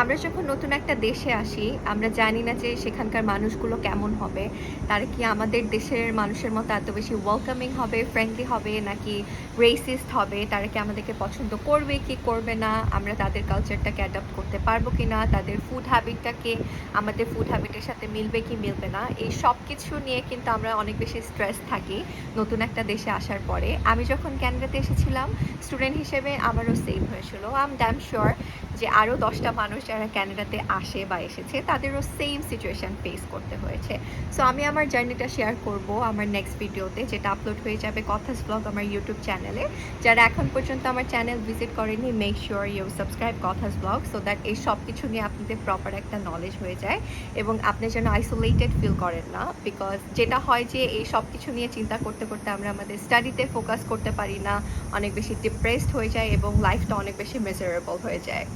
আমরা যখন নতুন একটা দেশে আসি, আমরা জানি না যে সেখানকার মানুষগুলো কেমন হবে। তারা কি আমাদের দেশের মানুষের মতো এত বেশি ওয়েলকামিং হবে, ফ্রেন্ডলি হবে নাকি রেসিস্ট হবে? তারা কি আমাদেরকে পছন্দ করবে কি করবে না? আমরা তাদের কালচারটাকে অ্যাডপ্ট করতে পারবো কিনা? তাদের ফুড হ্যাবিটটাকে আমাদের ফুড হ্যাবিটের সাথে মিলবে কি মিলবে না? এই সবকিছু নিয়ে কিন্তু আমরা অনেক বেশি স্ট্রেস থাকি নতুন একটা দেশে আসার পরে। আমি যখন ক্যানাডাতে এসেছিলাম স্টুডেন্ট হিসেবে আমারও সেম হয়েছিল। আই এম ড্যাম শিওর যে আরও ১০টা মানুষ যারা ক্যানাডাতে আসে বা এসেছে তাদেরও সেম সিচুয়েশন ফেস করতে হয়েছে। সো আমি আমার জার্নিটা শেয়ার করব আমার নেক্সট ভিডিওতে, যেটা আপলোড হয়ে যাবে কথাস ব্লগ আমার ইউটিউব চ্যানেলে। যারা এখন পর্যন্ত আমার চ্যানেল ভিজিট করেনি, make sure you subscribe Kathas blog so that এই সব কিছু নিয়ে আপনাদের প্রপার একটা নলেজ হয়ে যায় এবং আপনি যেন আইসোলেটেড ফিল করেন না। বিকজ যেটা হয় যে এই সব কিছু নিয়ে চিন্তা করতে করতে আমরা আমাদের স্টাডিতে ফোকাস করতে পারি না, অনেক বেশি ডিপ্রেসড হয়ে যায় এবং লাইফটা অনেক বেশি মিজারেবল হয়ে যায়।